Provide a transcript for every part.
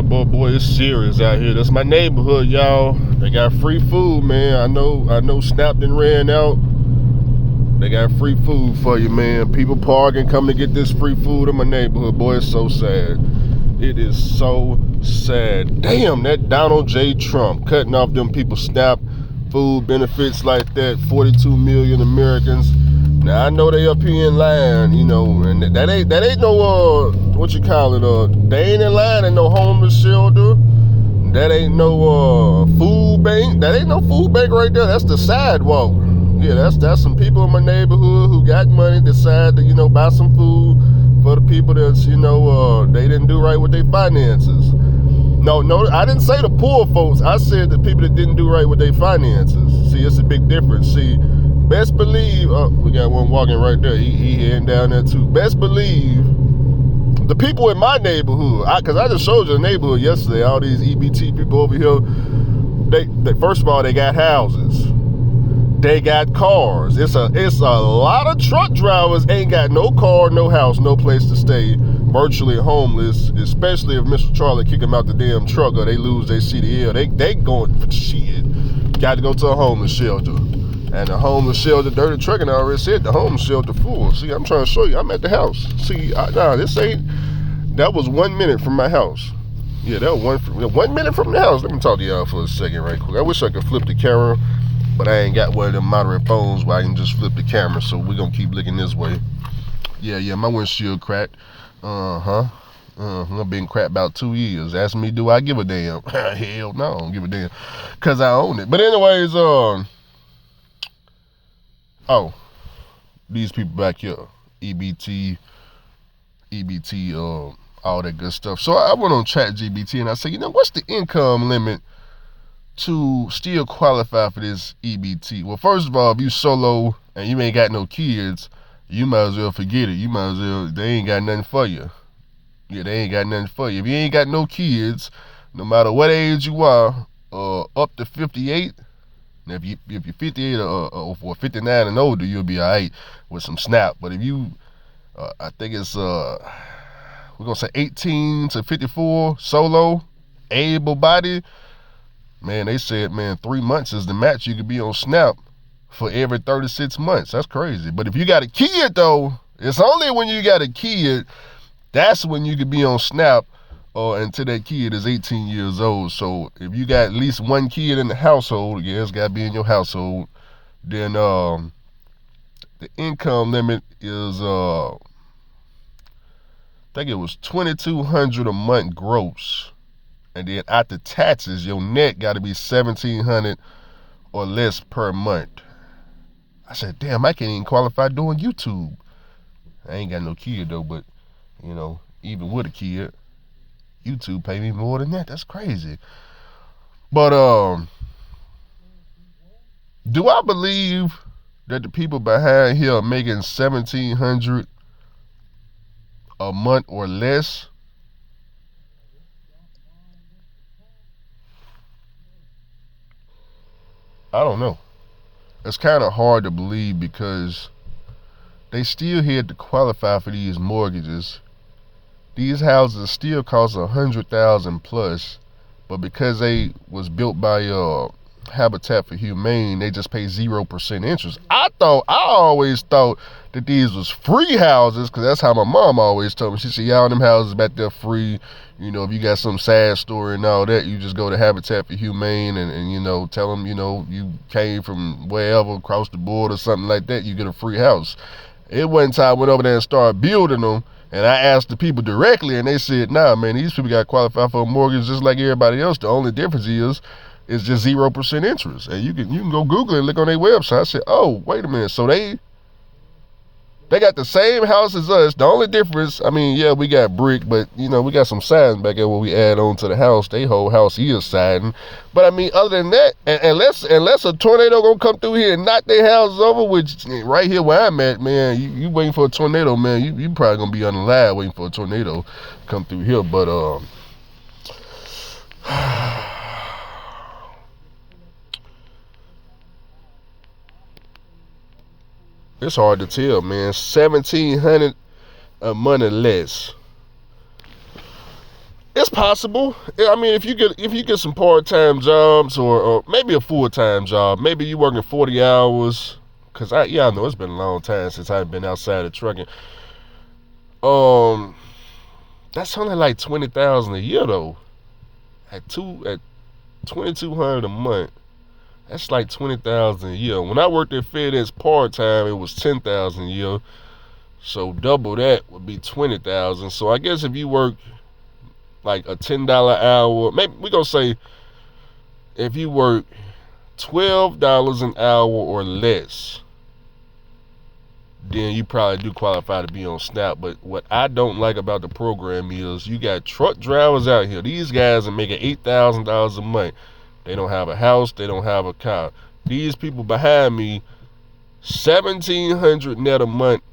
Boy, it's serious out here. That's my neighborhood, y'all. They got free food, man. I know Snap done ran out. They got free food for you, man. People parking, coming to get this free food in my neighborhood. Boy, it's so sad. It is so sad. Damn, that Donald J. Trump cutting off them people's SNAP food benefits like that. 42 million Americans. Now I know they up here in line, you know, and that ain't no what you call it, they ain't in line at no homeless shelter. That ain't no food bank. That ain't no food bank right there. That's the sidewalk. Yeah, that's some people in my neighborhood who got money, decide to, you know, buy some food for the people that's, you know, they didn't do right with their finances. No, I didn't say the poor folks. I said the people that didn't do right with their finances. See, it's a big difference. See, best believe, we got one walking right there. He heading down there too. Best believe the people in my neighborhood, because I just showed you the neighborhood yesterday, all these EBT people over here, they first of all, they got houses. They got cars. It's a lot of truck drivers ain't got no car, no house, no place to stay, virtually homeless, especially if Mr. Charlie kick them out the damn truck or they lose their CDL. They going for shit. Got to go to a homeless shelter. And the homeless shelter, Dirty Trucking already said the homeless shelter full. See, I'm trying to show you. I'm at the house. See, that was 1 minute from my house. Yeah, that was 1 minute from the house. Let me talk to y'all for a second right quick. I wish I could flip the camera, but I ain't got one of them modern phones where I can just flip the camera, so we're going to keep looking this way. Yeah, my windshield cracked. I've been cracked about 2 years. Ask me, do I give a damn? Hell no, I don't give a damn. Because I own it. But anyways, these people back here, EBT, all that good stuff. So I went on ChatGPT and I said, you know, what's the income limit to still qualify for this EBT? Well, first of all, if you solo and you ain't got no kids, you might as well forget it. You might as well, they ain't got nothing for you. Yeah, they ain't got nothing for you. If you ain't got no kids, no matter what age you are, up to 58, now if you're 58 or 59 and older, you'll be all right with some SNAP. But if you, I think it's, we're going to say 18 to 54, solo, able-bodied, man, they said, 3 months is the max you could be on SNAP for every 36 months. That's crazy. But if you got a kid, though, it's only when you got a kid, that's when you could be on SNAP until that kid is 18 years old. So if you got at least one kid in the household, yeah, it's got to be in your household, then the income limit is, I think it was $2,200 a month gross. And then after taxes, your net got to be $1,700 or less per month. I said, damn, I can't even qualify doing YouTube. I ain't got no kid though, but you know, even with a kid, YouTube pay me more than that. That's crazy. But do I believe that the people behind here are making $1,700 a month or less? I don't know. It's kind of hard to believe because they still had to qualify for these mortgages. These houses still cost $100,000 plus, but because they was built by Habitat for Humane, they just pay 0% interest. I always thought that these was free houses, because that's how my mom always told me. She said, y'all, them houses back there free. You know, if you got some sad story and all that, you just go to Habitat for Humane and you know, tell them, you know, you came from wherever, across the board or something like that, you get a free house. It one time I went over there and started building them, and I asked the people directly, and they said, nah, man, these people got qualified for a mortgage just like everybody else. The only difference is it's just 0% interest. And you can go Google it and look on their website. I said, oh, wait a minute. So they got the same house as us. The only difference, I mean, yeah, we got brick, but you know, we got some siding back there where we add on to the house. They whole house is siding. But I mean, other than that, unless a tornado gonna come through here and knock their houses over, which right here where I'm at, man, you waiting for a tornado, man, you probably gonna be unalive waiting for a tornado to come through here. But it's hard to tell, man. $1,700 a month or less. it's possible. I mean, if you get some part-time jobs or maybe a full-time job, maybe you working 40 hours. Cause I know it's been a long time since I've been outside of trucking. That's only like $20,000 a year though. At $2,200 a month, that's like $20,000 a year. When I worked at FedEx part-time, it was $10,000 a year. So double that would be $20,000. So I guess if you work like a $10 hour, maybe we gonna say if you work $12 an hour or less, then you probably do qualify to be on SNAP. But what I don't like about the program is you got truck drivers out here. These guys are making $8,000 a month. They don't have a house. They don't have a car. These people behind me, $1,700 net a month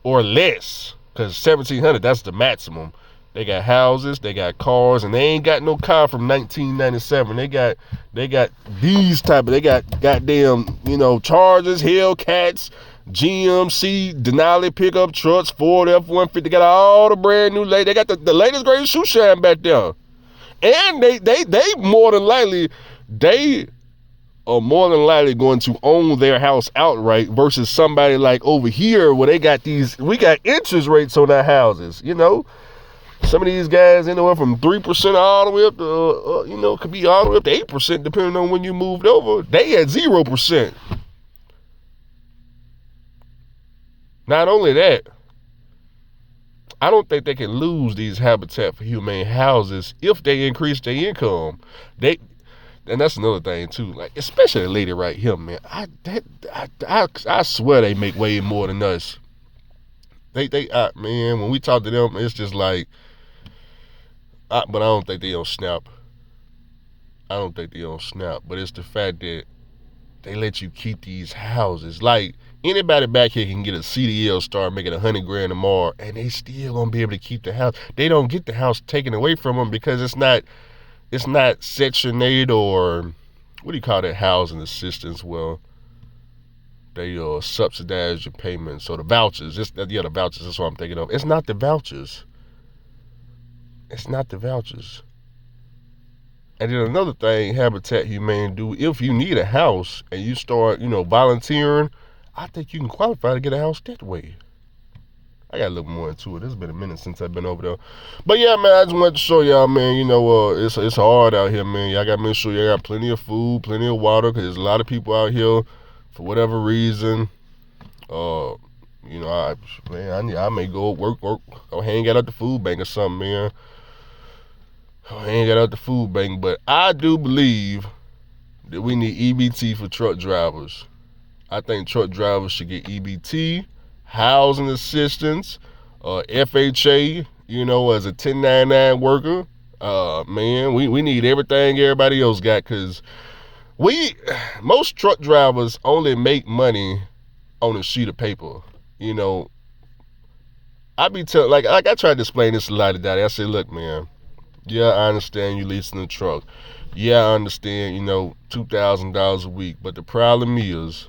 or less, because $1,700, that's the maximum. They got houses, they got cars, and they ain't got no car from 1997. They got these type of, they got goddamn, Chargers, Hellcats, GMC, Denali pickup trucks, Ford F-150. They got all the brand new, they got the latest greatest shoe shine back there. And they more than likely, they are more than likely going to own their house outright versus somebody like over here where we got interest rates on our houses, Some of these guys anywhere from 3% all the way up to, could be all the way up to 8% depending on when you moved over. They at 0%. Not only that, I don't think they can lose these Habitat for Humane houses if they increase their income. And that's another thing too. Like, especially the lady right here, man. I swear they make way more than us. Man, when we talk to them, it's just like, but I don't think they on SNAP. But it's the fact that they let you keep these houses. Like, anybody back here can get a CDL, start making $100,000 tomorrow, and they still gonna be able to keep the house. They don't get the house taken away from them because it's not Section 8 or what do you call that, housing assistance? Well, they subsidize your payments. So the vouchers, the vouchers. That's what I'm thinking of. It's not the vouchers. And then another thing Habitat Humane do, if you need a house and you start, volunteering, I think you can qualify to get a house that way. I got a little more into it. It's been a minute since I've been over there. But yeah, man, I just wanted to show y'all, man, it's hard out here, man. Y'all got to make sure y'all got plenty of food, plenty of water, because there's a lot of people out here, for whatever reason, I may go work, go hang out at the food bank or something, man. But I do believe that we need EBT for truck drivers. I think truck drivers should get EBT, housing assistance, FHA, as a 1099 worker. Man, we need everything everybody else got, because most truck drivers only make money on a sheet of paper. I be telling, like I tried to explain this a lot today. I said, look, man, yeah, I understand you leasing a truck. Yeah, I understand, $2,000 a week. But the problem is,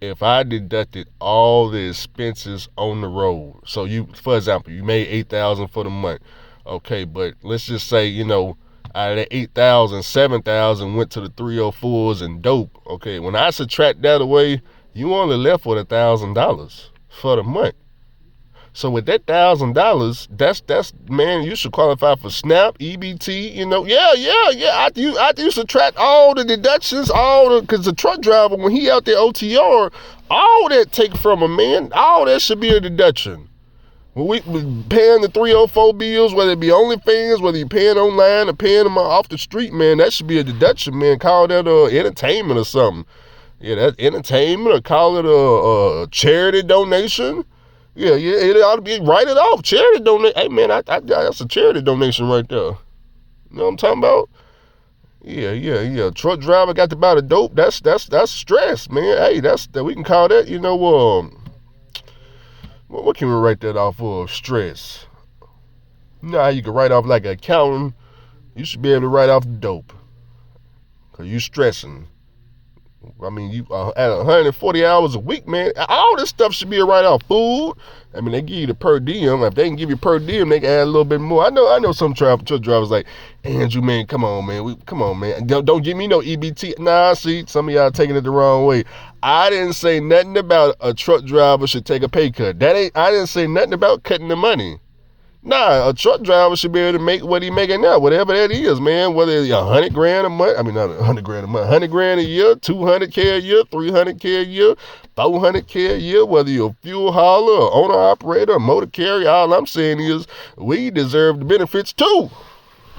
if I deducted all the expenses on the road, so for example, you made $8,000 for the month. Okay, but let's just say, out of that $8,000, $7,000 went to the 304s and dope. Okay, when I subtract that away, you only left with $1,000 for the month. So with that $1,000, that's man, you should qualify for SNAP, EBT. After you subtract all the deductions, because the truck driver, when he out there OTR, all that take from him, man, all that should be a deduction. When we paying the 304 bills, whether it be OnlyFans, whether you paying online or paying them off the street, man, that should be a deduction, man. Call that entertainment or something. Yeah, that's entertainment, or call it a charity donation. Yeah, it ought to be, write it off. Charity donation. Hey, man, that's a charity donation right there. You know what I'm talking about? Yeah. Truck driver got to buy the dope. That's stress, man. Hey, we can call that, what can we write that off of? Stress. You know how you can write off like an accountant? You should be able to write off the dope, because you stressing. I mean, you at 140 hours a week, man. All this stuff should be a write-off. Food. I mean, they give you the per diem. If they can give you per diem, they can add a little bit more. I know some truck drivers like, Andrew, man, come on, man. Come on, man. Don't give me no EBT. Nah, see, some of y'all taking it the wrong way. I didn't say nothing about a truck driver should take a pay cut. I didn't say nothing about cutting the money. Nah, a truck driver should be able to make what he making now, whatever that is, man. Whether it's $100 grand a month, I mean not $100 grand a month, $100 grand a year, $200K a year, $300K a year, $400K a year. Whether you're a fuel hauler, or owner operator, or motor carrier, all I'm saying is we deserve the benefits too.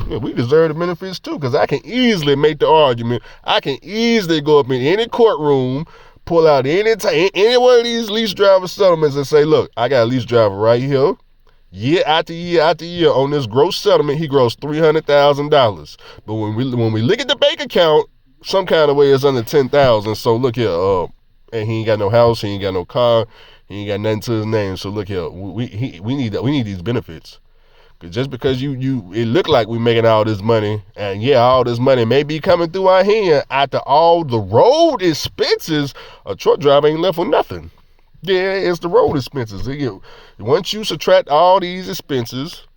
Yeah, we deserve the benefits too, because I can easily make the argument. I can easily go up in any courtroom, pull out any one of these lease driver settlements, and say, look, I got a lease driver right here. Year after year after year on this gross settlement, he grows $300,000. But when we look at the bank account, some kind of way it's under $10,000. So look here, and he ain't got no house, he ain't got no car, he ain't got nothing to his name. So look here, we need these benefits. Cause just because it look like we making all this money, and yeah, all this money may be coming through our hand after all the road expenses, a truck driver ain't left with nothing. Yeah, it's the road expenses. Once you subtract all these expenses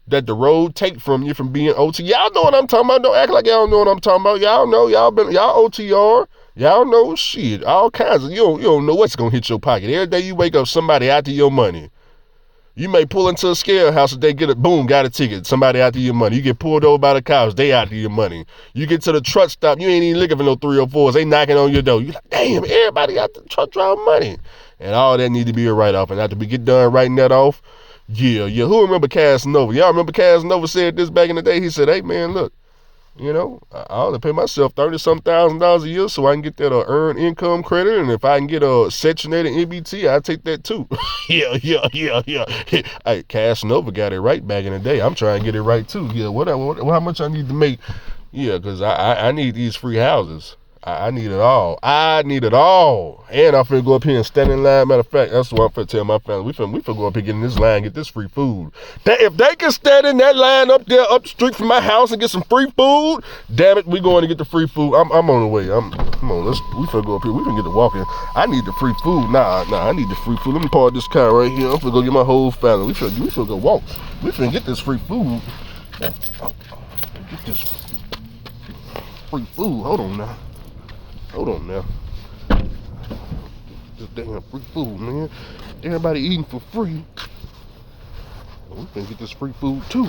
that the road take from you from being OT, y'all know what I'm talking about. Don't act like y'all know what I'm talking about. Y'all know, y'all OTR. Y'all know shit, all kinds of. You don't know what's gonna hit your pocket. Every day you wake up, somebody after your money. You may pull into a scale house and they get got a ticket. Somebody after your money. You get pulled over by the cops, they after your money. You get to the truck stop, you ain't even looking for no 304s. They knocking on your door. You like, damn, everybody got the truck driver money. And all that need to be a write-off. And after we get done writing that off, yeah. Who remember Casanova? Y'all remember Casanova said this back in the day? He said, hey, man, look, I ought to pay myself $30,000 a year so I can get that earned income credit. And if I can get a Section 8 and EBT, I'll take that too. Yeah. Hey, Casanova got it right back in the day. I'm trying to get it right too. Yeah, how much I need to make? Yeah, because I need these free houses. I need it all. And I'm finna go up here and stand in line. Matter of fact, that's what I'm finna tell my family. We finna go up here, get in this line, get this free food. If they can stand in that line up there, up the street from my house and get some free food, damn it, we going to get the free food. I'm on the way. Come on, we finna go up here. We finna get to walking. I need the free food. Nah, I need the free food. Let me park this car right here. I'm finna go get my whole family. We finna go walk. We finna get this free food. Get this free food. Hold on now. This damn free food, man. Everybody eating for free. We can get this free food too.